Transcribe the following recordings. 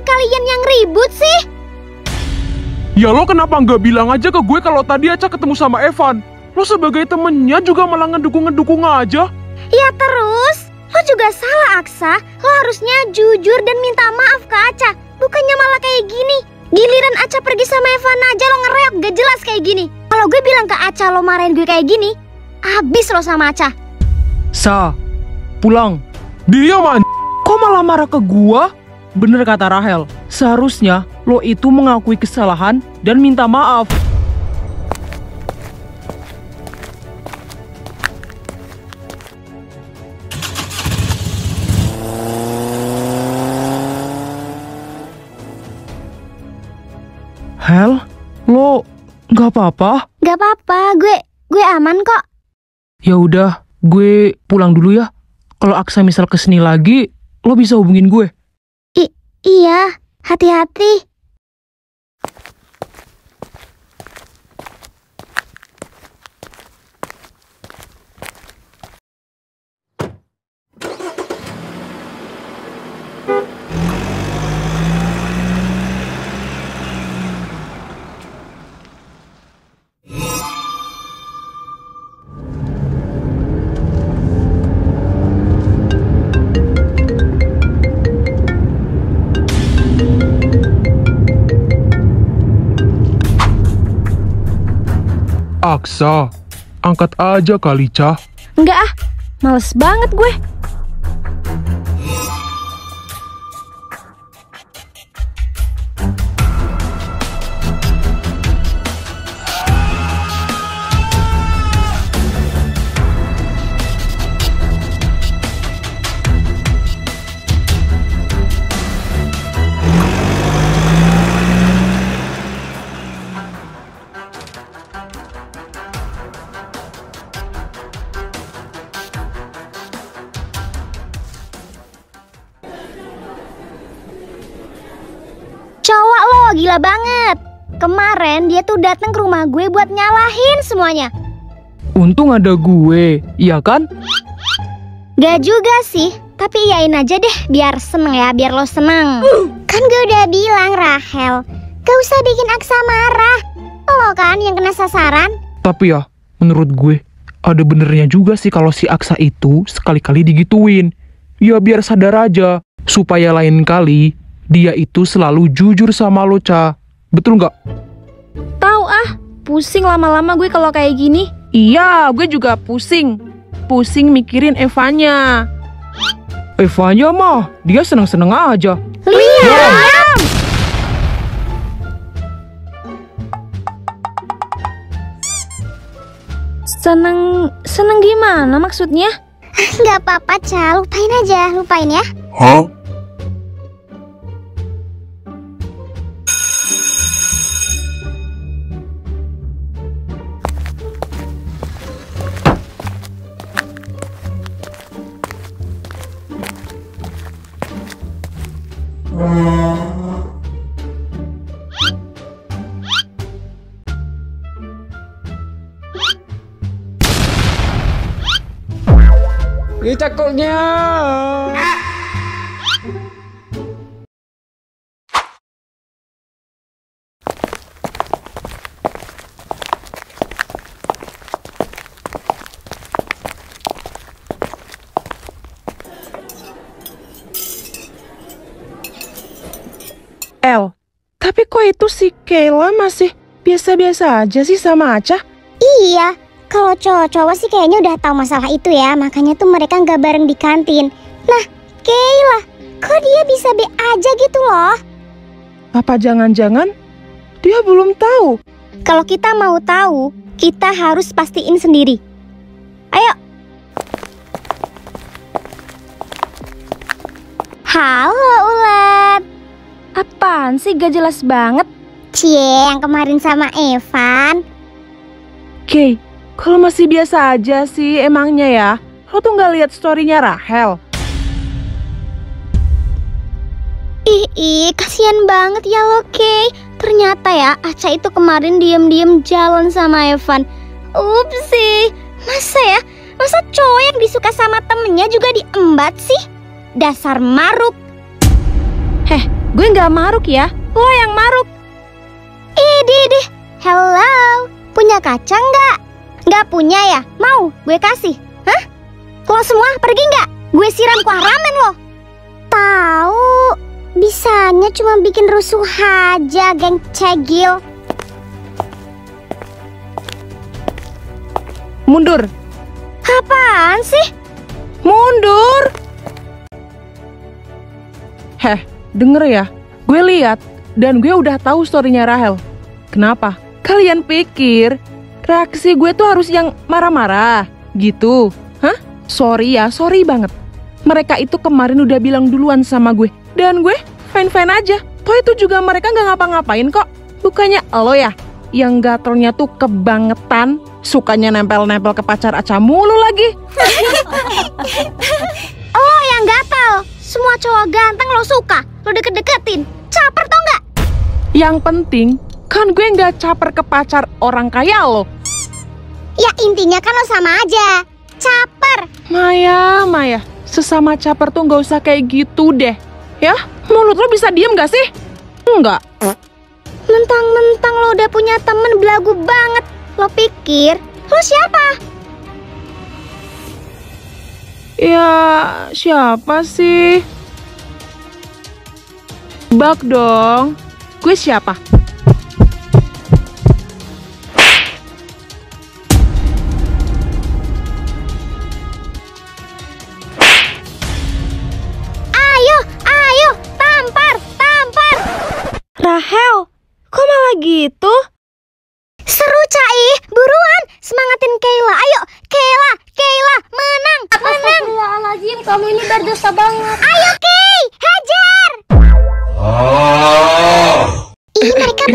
kalian yang ribut sih? Ya lo kenapa nggak bilang aja ke gue kalau tadi Aca ketemu sama Evan? Lo sebagai temennya juga malah ngedukung-ngedukung aja. Ya terus, lo juga salah Aksa. Lo harusnya jujur dan minta maaf ke Aca. Bukannya malah kayak gini. Giliran Aca pergi sama Evan aja lo ngereok gak jelas kayak gini. Kalau gue bilang ke Aca lo marahin gue kayak gini, habis lo sama Aca. Sa, pulang. Dia man. Kok malah marah ke gua? Bener kata Rahel, seharusnya lo itu mengakui kesalahan dan minta maaf. Hel, lo nggak apa-apa? Gak apa-apa, gue aman kok. Ya udah, gue pulang dulu ya. Kalau Aksa misal kesini lagi, lo bisa hubungin gue. Iya, hati-hati. Aksa, angkat aja kali, Cah. Enggak ah, males banget gue. Cowok lo gila banget. Kemarin dia tuh datang ke rumah gue buat nyalahin semuanya. Untung ada gue, iya kan? Gak juga sih, tapi iyain aja deh biar seneng ya, biar lo seneng. Kan gue udah bilang Rahel, gak usah bikin Aksa marah. Lo kan yang kena sasaran. Tapi ya, menurut gue, ada benernya juga sih kalau si Aksa itu sekali-kali digituin. Ya biar sadar aja, supaya lain kali dia itu selalu jujur sama lo, Ca. Betul nggak? Tahu ah, pusing lama-lama gue kalau kayak gini. Iya, gue juga pusing. Pusing mikirin Evanya. Evanya mah, dia seneng-seneng aja. Liam! Seneng gimana maksudnya? Gak apa-apa, Ca. Lupain aja, lupain ya. Hah? Ini cakulnya. El, tapi kok itu si Kayla masih biasa-biasa aja sih sama Aca? Iya, kalau cowok-cowok sih kayaknya udah tahu masalah itu ya. Makanya tuh mereka nggak bareng di kantin. Nah, Kayla, kok dia bisa be aja gitu loh? Apa jangan-jangan dia belum tahu? Kalau kita mau tahu, kita harus pastiin sendiri. Ayo. Halo ulat. Apaan sih gak jelas banget? Cie, yang kemarin sama Evan. Kay, kalau masih biasa aja sih emangnya ya. Lo tuh nggak lihat story-nya Rahel? Ih, kasihan banget ya lo, Kay. Ternyata ya, Aca itu kemarin diem-diem jalan sama Evan. Upsi, masa cowok yang disuka sama temennya juga diembat sih? Dasar maruk. Gue nggak maruk ya, lo yang maruk. Idih, hello, punya kaca nggak? Nggak punya ya? Mau gue kasih? Hah? Lo semua pergi nggak? Gue siram kuah ramen lo. Tahu, bisanya cuma bikin rusuh aja, geng cegil. Mundur. Apaan sih? Mundur. Heh, denger ya. Gue lihat dan gue udah tahu storynya Rahel. Kenapa? Kalian pikir reaksi gue tuh harus yang marah-marah gitu? Hah? Sorry ya, sorry banget. Mereka itu kemarin udah bilang duluan sama gue. Dan gue fine-fine aja. Toh itu juga mereka gak ngapa-ngapain kok. Bukannya lo ya yang gatelnya tuh kebangetan, sukanya nempel-nempel ke pacar Aca mulu lagi. Oh, yang gatal. Semua cowok ganteng lo suka, lo deket-deketin. Caper tau nggak? Yang penting kan gue nggak caper ke pacar orang kaya lo. Ya intinya kan lo sama aja, caper. Maya, sesama caper tuh nggak usah kayak gitu deh. Ya, mulut lo bisa diem gak sih? Enggak. Mentang-mentang lo udah punya temen belagu banget. Lo pikir lo siapa? Ya, siapa sih? Bak dong. Gue siapa? Ayo, tampar. Rahel, kok malah gitu? Seru Cai, buruan, semangatin Kayla. Ayo, Kayla, menang. Astagfirullahaladzim, kamu ini berdosa banget. Ayo Kay, hajar. Ih, mereka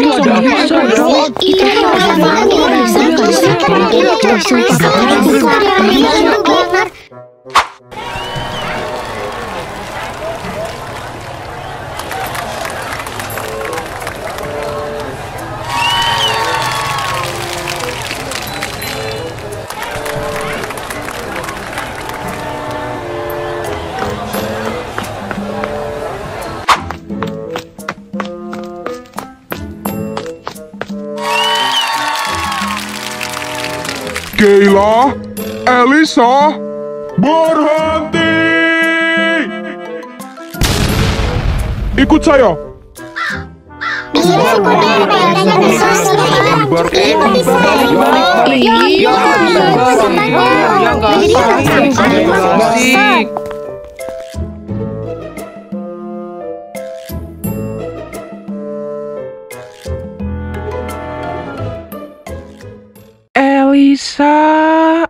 Kayla, Elisa, berhenti! Ikut saya.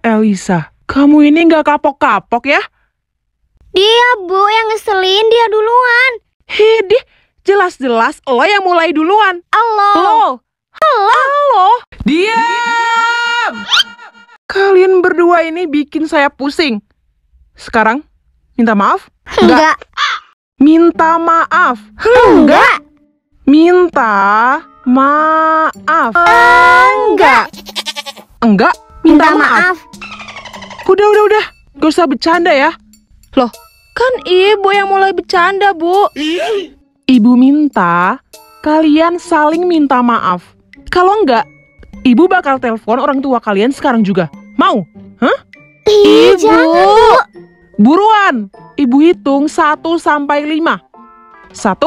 Elisa, kamu ini nggak kapok-kapok ya? Dia Bu yang ngeselin, dia duluan. Hidih, jelas-jelas lo yang mulai duluan. Halo. Diam! Kalian berdua ini bikin saya pusing. Sekarang, minta maaf? Enggak. Minta maaf. Enggak. Minta maaf. Enggak, minta maaf. Udah. Gak usah bercanda ya. Loh, kan ibu yang mulai bercanda, Bu. Ibu minta kalian saling minta maaf. Kalau enggak, ibu bakal telepon orang tua kalian sekarang juga. Mau? Hah? Ih, jangan Bu. Buruan, ibu hitung 1 sampai 5. 1,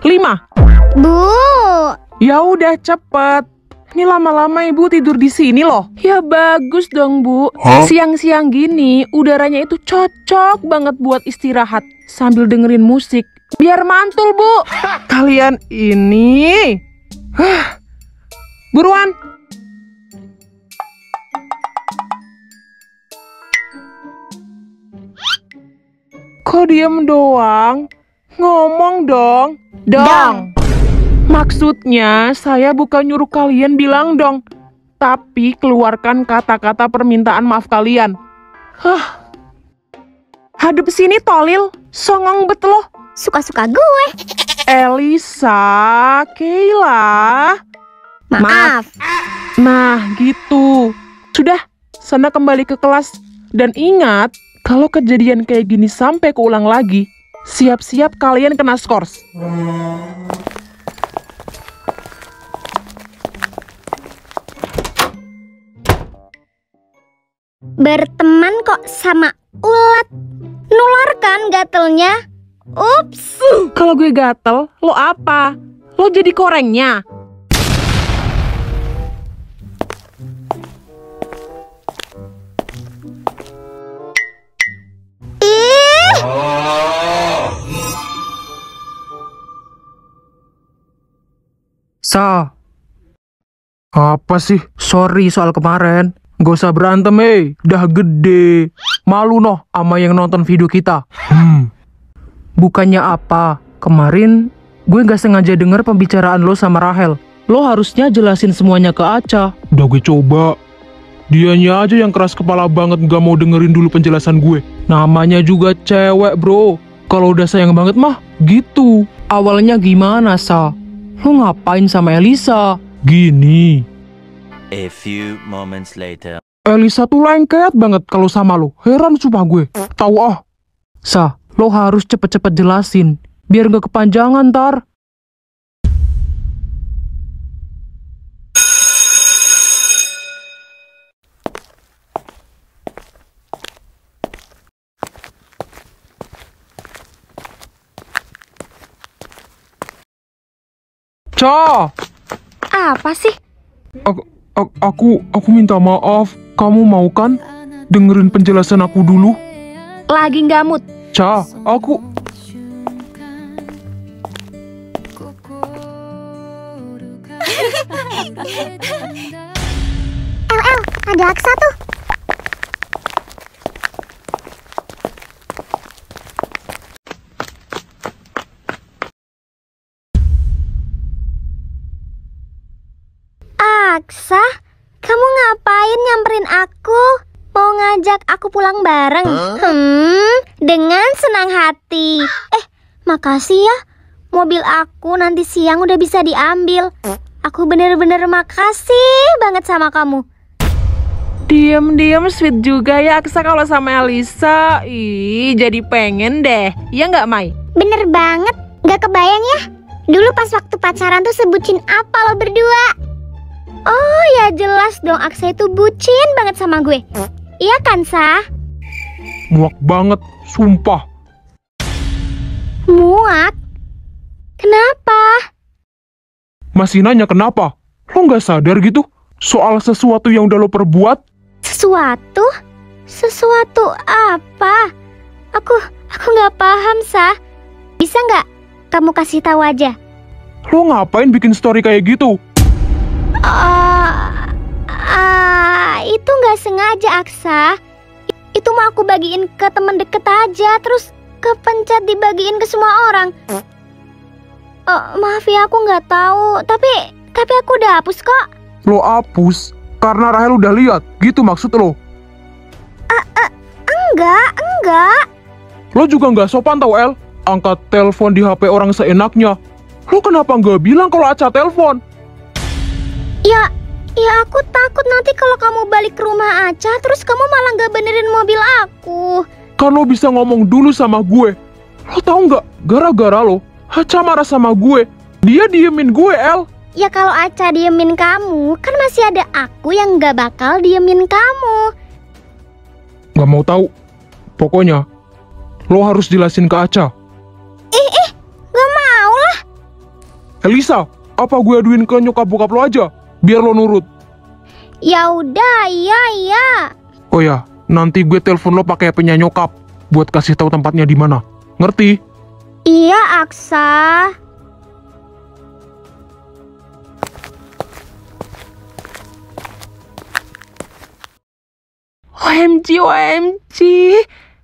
5. Bu. Ya udah cepet. Ini lama-lama ibu tidur di sini loh. Ya bagus dong, Bu. Siang-siang gini, udaranya itu cocok banget buat istirahat sambil dengerin musik. Biar mantul, Bu. Kalian ini. Buruan. Kok diem doang? Ngomong dong. Dong. Maksudnya saya bukan nyuruh kalian bilang dong, tapi keluarkan kata-kata permintaan maaf kalian. Hadap sini tolil, songong bet loh. Suka-suka gue. Elisa, Kayla. Maaf. Nah gitu. Sudah, sana kembali ke kelas. Dan ingat, kalau kejadian kayak gini sampai keulang lagi, Siap-siap kalian kena skors. Berteman kok sama ulat. Nular kan gatelnya? Ups. Kalau gue gatel, lo apa? Lo jadi korengnya. Ih, Sa, Apa sih? sorry soal kemarin. Gak usah berantem, dah gede. Malu noh sama yang nonton video kita. Bukannya apa, kemarin gue gak sengaja denger pembicaraan lo sama Rahel. Lo harusnya jelasin semuanya ke Aca. Udah gue coba. Dianya aja yang keras kepala banget gak mau dengerin dulu penjelasan gue. Namanya juga cewek, bro. Kalau udah sayang banget mah, gitu. Awalnya gimana, Sa? Lo ngapain sama Elisa? Gini, A few moments later. Elisa tuh lengket banget kalau sama lo. Heran sumpah gue. Tahu ah. Sa, lo harus cepet-cepet jelasin. Biar gak kepanjangan ntar. Ca, apa sih? aku minta maaf. Kamu mau kan dengerin penjelasan aku dulu? Lagi nggak mood. Ca, aku... Ada Aksa tuh. Aksa, kamu ngapain nyamperin aku? Mau ngajak aku pulang bareng? Dengan senang hati. Makasih ya. Mobil aku nanti siang udah bisa diambil. Aku bener-bener makasih banget sama kamu. Diam-diam sweet juga ya Aksa kalau sama Elisa. Ih, jadi pengen deh. Ya nggak, Mai? Bener banget. Gak kebayang ya. Dulu pas waktu pacaran tuh sebutin apa lo berdua? Oh ya jelas dong, Aksa itu bucin banget sama gue. Iya kan, Sa? Muak banget, sumpah. Muak? Kenapa? Masih nanya kenapa? Lo nggak sadar gitu? Soal sesuatu yang udah lo perbuat? Sesuatu? Sesuatu apa? Aku nggak paham, Sa. Bisa nggak kamu kasih tahu aja? Lo ngapain bikin story kayak gitu? Itu nggak sengaja, Aksa. Itu mau aku bagiin ke temen deket aja, terus kepencet dibagiin ke semua orang. Maaf ya, aku nggak tahu. Tapi aku udah hapus kok. Lo hapus karena Rahel udah lihat, gitu maksud lo? Enggak. Lo juga nggak sopan tau, El. Angkat telepon di HP orang seenaknya. Lo kenapa nggak bilang kalau Aca telepon? Ya aku takut nanti kalau kamu balik ke rumah Aca, terus kamu malah nggak benerin mobil aku. Kan lo bisa ngomong dulu sama gue. Lo tau nggak, gara-gara lo, Aca marah sama gue. Dia diemin gue, El. Ya kalau Aca diemin kamu, kan masih ada aku yang nggak bakal diemin kamu. Nggak mau tahu. Pokoknya, lo harus jelasin ke Aca. Nggak mau lah. Elisa, apa gue aduin ke nyokap bokap lo aja? Biar lo nurut. Ya udah, iya. Oh ya, nanti gue telepon lo pakai HP-nya nyokap buat kasih tahu tempatnya di mana. Ngerti? Iya, Aksa. OMG.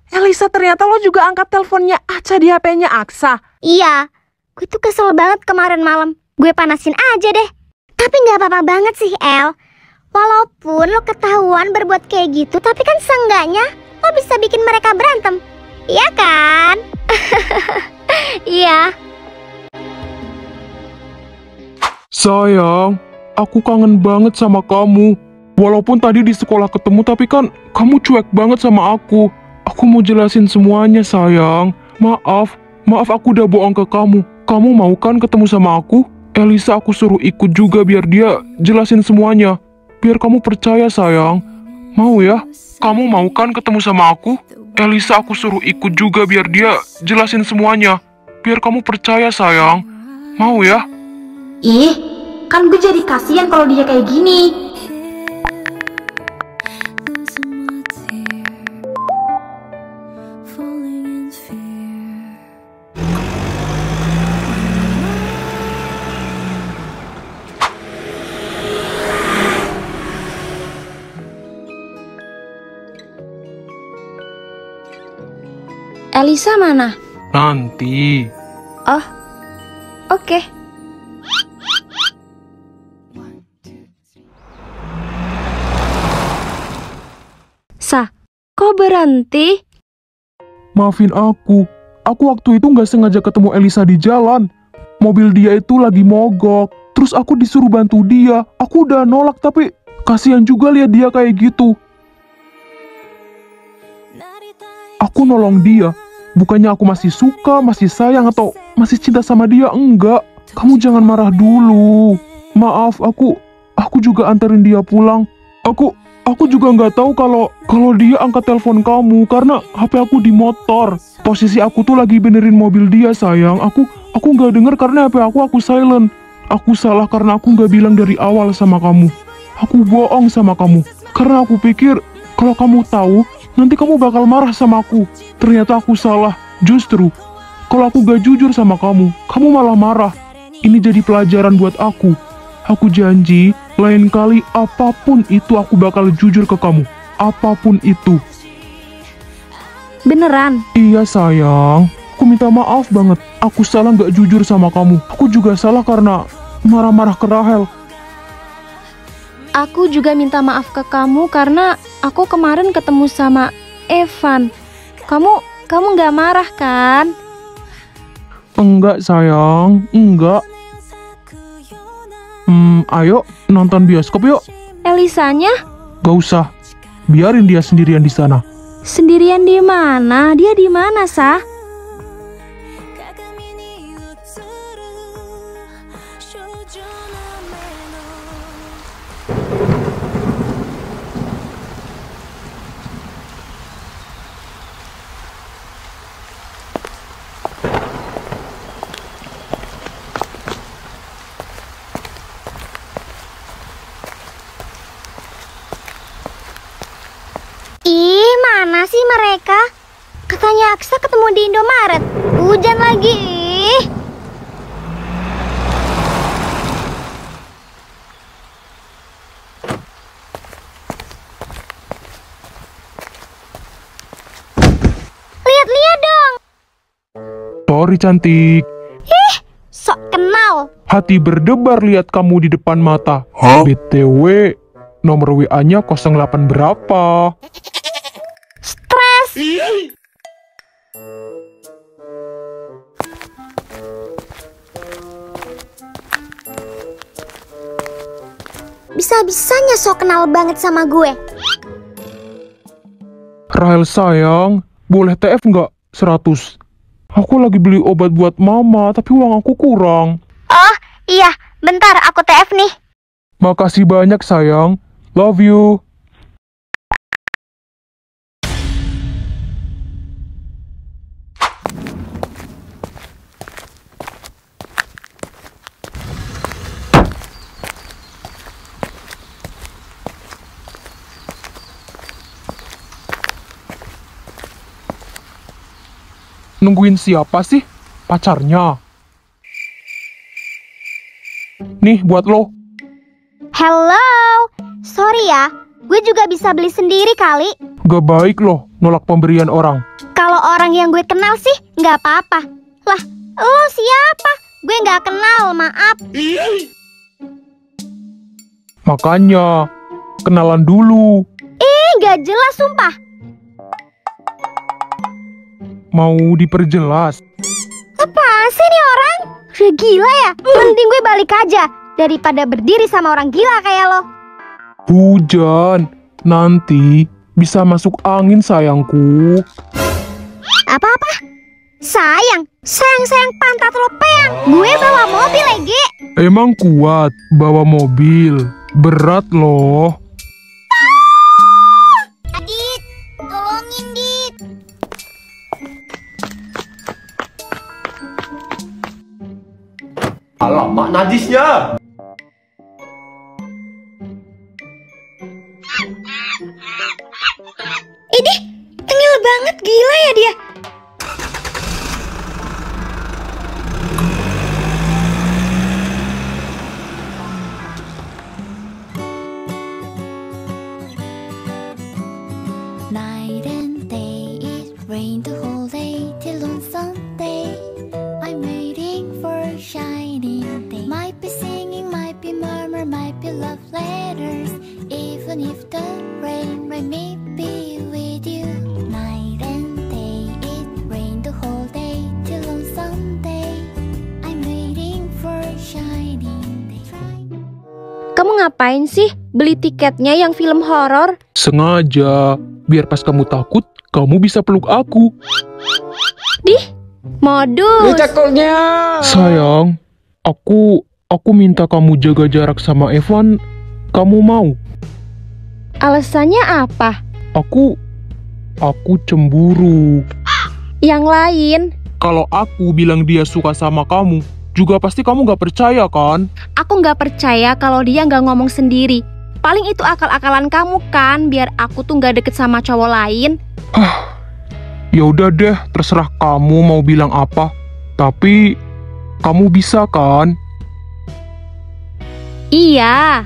Elisa, ternyata lo juga angkat teleponnya Aca di HP-nya Aksa. Iya, gue tuh kesel banget kemarin malam. Gue panasin aja deh. Tapi nggak apa-apa banget sih, El. Walaupun lo ketahuan berbuat kayak gitu, tapi kan seenggaknya lo bisa bikin mereka berantem. Iya kan? Iya. Sayang, aku kangen banget sama kamu. Walaupun tadi di sekolah ketemu, tapi kan kamu cuek banget sama aku. Aku mau jelasin semuanya, sayang. Maaf, Maaf aku udah bohong ke kamu. Kamu mau kan ketemu sama aku? Elisa aku suruh ikut juga biar dia jelasin semuanya. Biar kamu percaya sayang. Mau ya? Kamu mau kan ketemu sama aku? Elisa aku suruh ikut juga biar dia jelasin semuanya. Biar kamu percaya sayang. Mau ya? Ih, kan gue jadi kasihan kalau dia kayak gini. Elisa mana? Nanti. Oh, oke. Kok berhenti? Maafin aku. Aku waktu itu nggak sengaja ketemu Elisa di jalan. Mobil dia itu lagi mogok. Terus aku disuruh bantu dia. Aku udah nolak tapi kasihan juga lihat dia kayak gitu. Aku nolong dia. Bukannya aku masih suka, masih sayang, atau masih cinta sama dia. Enggak. Kamu jangan marah dulu. Maaf, aku juga anterin dia pulang. Aku juga nggak tahu kalau dia angkat telepon kamu karena HP aku di motor. Posisi aku tuh lagi benerin mobil dia sayang. Aku nggak denger karena HP aku silent. Aku salah karena aku nggak bilang dari awal sama kamu. Aku bohong sama kamu karena aku pikir kalau kamu tahu nanti kamu bakal marah sama aku. Ternyata aku salah. Justru kalau aku gak jujur sama kamu malah marah. Ini jadi pelajaran buat aku. Aku janji, lain kali apapun itu aku bakal jujur ke kamu. Apapun itu. Beneran? Iya sayang, aku minta maaf banget. Aku salah gak jujur sama kamu. Aku juga salah karena marah-marah ke Rahel. Aku juga minta maaf ke kamu karena aku kemarin ketemu sama Evan. Kamu gak marah kan? Enggak sayang, enggak. Ayo nonton bioskop yuk. Elisanya? Gak usah, biarin dia sendirian di sana. Sendirian di mana? Dia di mana, Sah? Ih, mana sih mereka? Katanya Aksa ketemu di Indomaret. Hujan lagi. Lihat-lihat dong. Sorry cantik. Ih, sok kenal. Hati berdebar lihat kamu di depan mata. BTW, nomor WA-nya 08 berapa? Stres. Bisa-bisanya sok kenal banget sama gue. Rahel sayang, boleh TF nggak? 100. Aku lagi beli obat buat mama, tapi uang aku kurang. Oh, iya. Bentar, aku TF nih. Makasih banyak sayang. Love you. Nungguin siapa sih? Pacarnya. Nih buat lo. Hello. Sorry ya, gue juga bisa beli sendiri kali. Gak baik loh nolak pemberian orang. Kalau orang yang gue kenal sih nggak apa-apa. Lah, lo siapa? Gue nggak kenal, maaf. Makanya, kenalan dulu. Nggak jelas sumpah. Mau diperjelas? Apaan sih nih orang? Udah gila ya? Mending gue balik aja daripada berdiri sama orang gila kayak lo. Hujan, nanti bisa masuk angin sayangku. Apa-apa? Sayang pantat lo peang. Gue bawa mobil, Ege. Emang kuat bawa mobil? Berat loh. Adit, tolongin, Dit. Alamak najisnya. Idih, tengil banget, gila ya dia. Night and day, it rained the whole day till on Sunday. I'm waiting for a shining day. Might be singing, might be murmur, might be love letters. Even if the rain may be with you. Night and day, it rained the whole day till on Sunday. I'm waiting for a shining day. Kamu ngapain sih beli tiketnya yang film horor? Sengaja, biar pas kamu takut, kamu bisa peluk aku. Modus. Sayang, aku minta kamu jaga jarak sama Evan. Kamu mau? Alasannya apa? Aku cemburu. Yang lain? Kalau aku bilang dia suka sama kamu, juga pasti kamu gak percaya kan? Aku nggak percaya kalau dia nggak ngomong sendiri. Paling itu akal-akalan kamu kan, biar aku tuh nggak deket sama cowok lain. Ya udah deh, terserah kamu mau bilang apa. Tapi kamu bisa kan? Iya.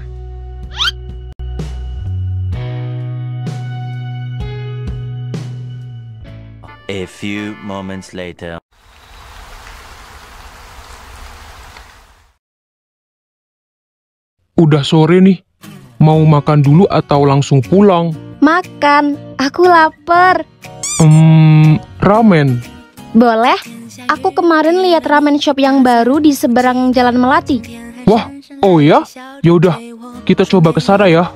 A few moments later. Udah sore nih. Mau makan dulu atau langsung pulang? Makan, aku lapar. Ramen. Boleh? Aku kemarin lihat ramen shop yang baru di seberang Jalan Melati. Wah, oh ya? Yaudah, kita coba ke sana ya.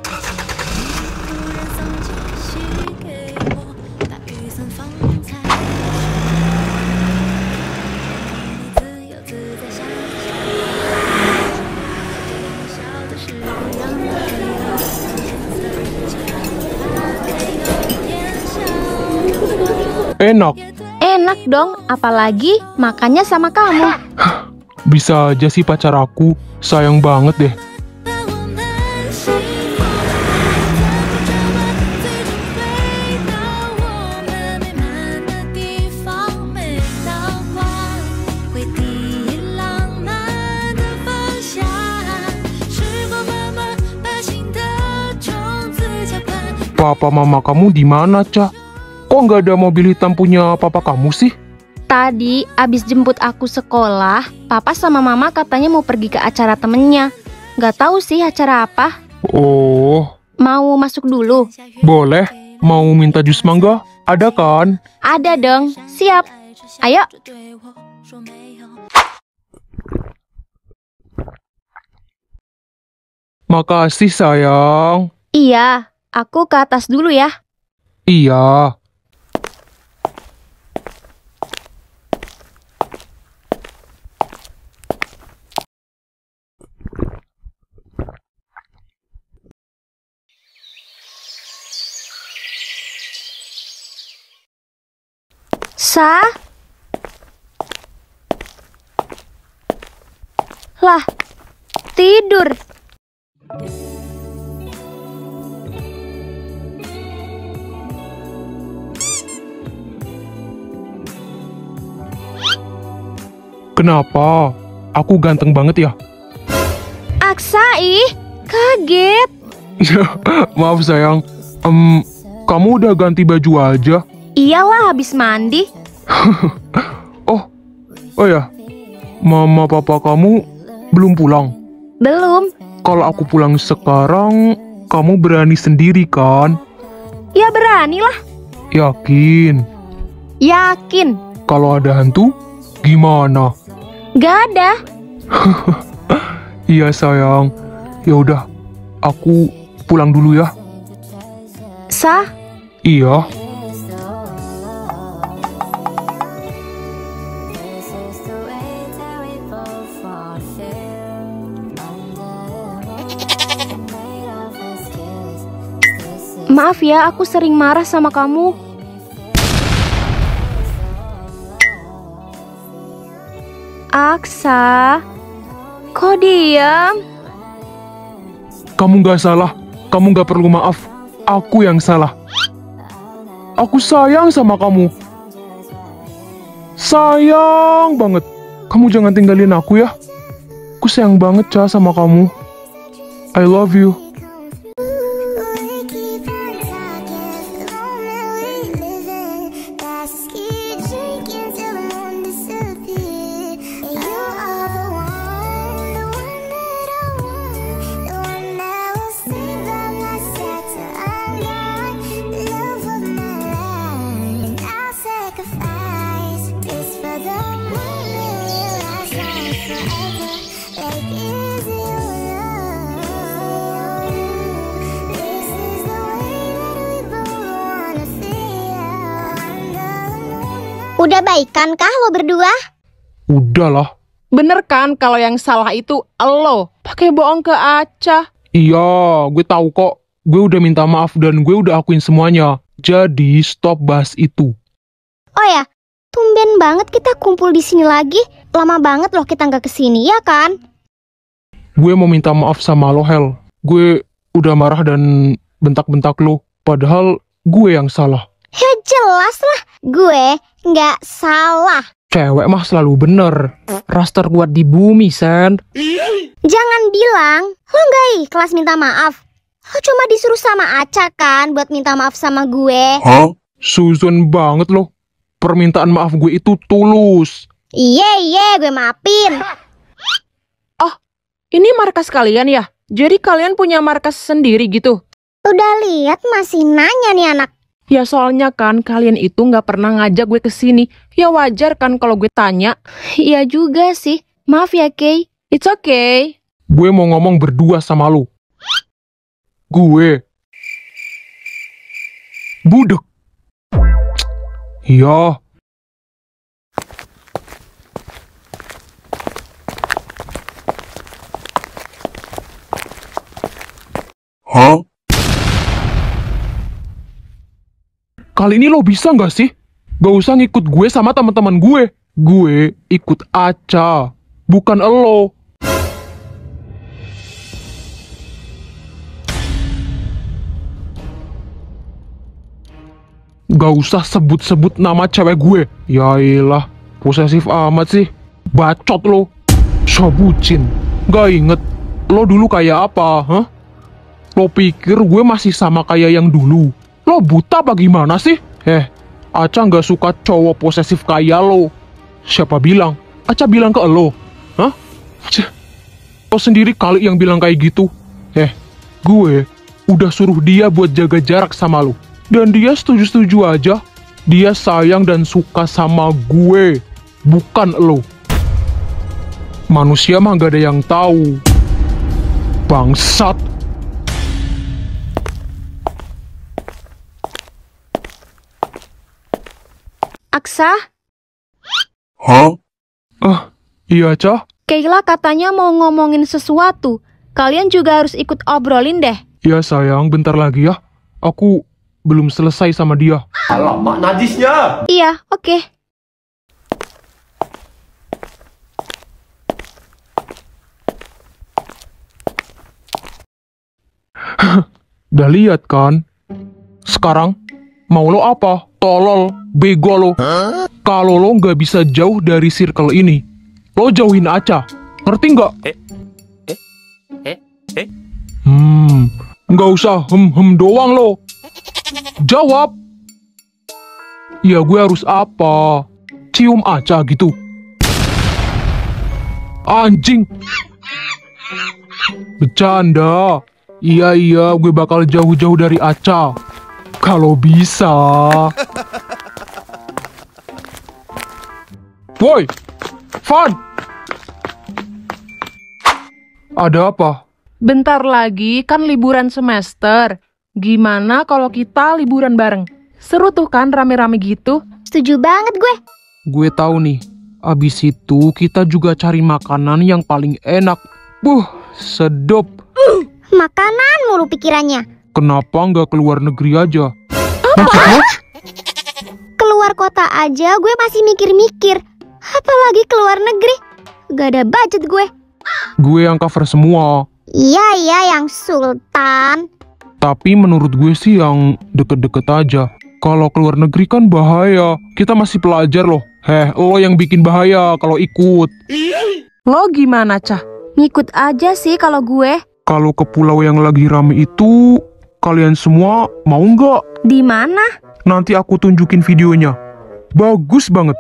Enak. Enak dong, apalagi makannya sama kamu. Bisa aja sih pacar aku. Sayang banget deh. Papa mama kamu di mana, Ca? Kok nggak ada mobil hitam punya papa kamu sih? Tadi abis jemput aku sekolah, papa sama mama katanya mau pergi ke acara temennya. Nggak tahu sih acara apa. Oh, Mau masuk dulu? boleh. Mau minta jus mangga? Ada kan? Ada dong, siap. Ayo. Makasih sayang. Iya, aku ke atas dulu ya. Iya. Sa? Lah, tidur. Kenapa? Aku ganteng banget ya? Aksa, ih, kaget. Maaf sayang. Kamu udah ganti baju aja? Iyalah, habis mandi. Oh ya, mama papa kamu belum pulang? Belum. Kalau aku pulang sekarang, kamu berani sendiri kan? Ya beranilah. Yakin? Yakin. Kalau ada hantu, gimana? Gak ada. Iya sayang. Ya udah, aku pulang dulu ya. Sa? Iya. Maaf ya, aku sering marah sama kamu. Aksa, kok diam? Kamu gak salah. Kamu gak perlu maaf. Aku yang salah. Aku sayang sama kamu. Sayang banget. Kamu jangan tinggalin aku ya. Aku sayang banget, Ca, sama kamu. I love you. Udah baikan kah lo berdua? Udahlah. Bener kan kalau yang salah itu elo? Pakai bohong ke Aca. Iya, gue tahu kok. Gue udah minta maaf dan gue udah akuin semuanya. Jadi stop bahas itu. Oh ya, tumben banget kita kumpul di sini lagi. Lama banget loh kita nggak kesini, ya kan? Gue mau minta maaf sama lo, Hel. Gue udah marah dan bentak-bentak lo. Padahal gue yang salah. Ya jelas lah, gue nggak salah. Cewek mah selalu bener. Ras terkuat di bumi, Sen. Jangan bilang lo nggak ikhlas minta maaf. Lo cuma disuruh sama Aca kan buat minta maaf sama gue. Susun banget lo. Permintaan maaf gue itu tulus. Iya, gue maafin. Ini markas kalian ya? Jadi kalian punya markas sendiri gitu? Udah lihat masih nanya nih anak. Ya soalnya kan kalian itu nggak pernah ngajak gue ke sini. Ya wajar kan kalau gue tanya. Iya juga sih. Maaf ya, Kay. It's okay. Gue mau ngomong berdua sama lo. Gue budek. Iya. Kali ini lo bisa nggak sih? Gak usah ngikut gue sama teman-teman gue. Gue ikut Aca, bukan elo. Gak usah sebut-sebut nama cewek gue. Yailah, posesif amat sih. Bacot lo. So bucin. Gak inget lo dulu kayak apa, hah? Lo pikir gue masih sama kayak yang dulu? Lo buta apa gimana sih? Aca nggak suka cowok posesif kayak lo. Siapa bilang? Aca bilang ke lo. Hah? Lo sendiri kali yang bilang kayak gitu. Gue udah suruh dia buat jaga jarak sama lo. Dan dia setuju-setuju aja. Dia sayang dan suka sama gue, bukan lo. Manusia mah gak ada yang tahu. Bangsat. Aksa, Iya, Ca? Kayla katanya mau ngomongin sesuatu. Kalian juga harus ikut obrolin deh. Ya sayang, bentar lagi ya. Aku belum selesai sama dia. Alamak, najisnya! Iya, oke. Udah lihat kan? Sekarang, mau lo apa? Tolol, bego lo. Kalau lo nggak bisa jauh dari circle ini, lo jauhin Aca. Ngerti nggak? Nggak usah doang lo. Jawab. Ya gue harus apa? Cium Aca gitu. Anjing. Bercanda. Iya, gue bakal jauh-jauh dari Aca. Kalau bisa. Woi, Van. Ada apa? Bentar lagi kan liburan semester. Gimana kalau kita liburan bareng? Seru tuh kan rame-rame gitu. Setuju banget gue. Gue tahu nih. Abis itu kita juga cari makanan yang paling enak. Sedap. Makanan mulu pikirannya. Kenapa nggak keluar negeri aja? Maksud lo? Keluar kota aja gue masih mikir-mikir. Apalagi keluar negeri. Gak ada budget gue. Gue yang cover semua. Iya, yang sultan. Tapi menurut gue sih yang deket-deket aja. Kalau keluar negeri kan bahaya. Kita masih pelajar loh. Lo yang bikin bahaya kalau ikut. Lo gimana, Cah? Ngikut aja sih kalau gue. Kalau ke pulau yang lagi rame itu, kalian semua mau nggak? Di mana? Nanti aku tunjukin videonya. Bagus banget.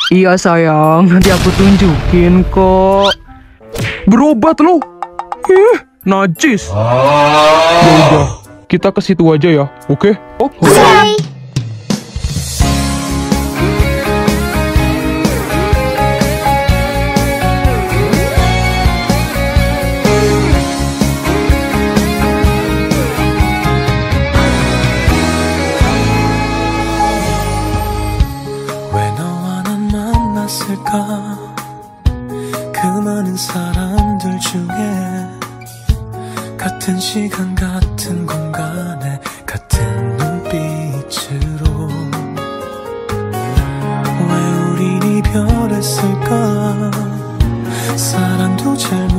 Iya sayang, nanti aku tunjukin kok. Berobat lo. Najis. Ya udah, kita ke situ aja ya, oke? Say. 그 많은 사람들 중에 같은 시간 같은 공간에 같은 눈빛으로 왜 우린 이별했을까 사랑도 잘못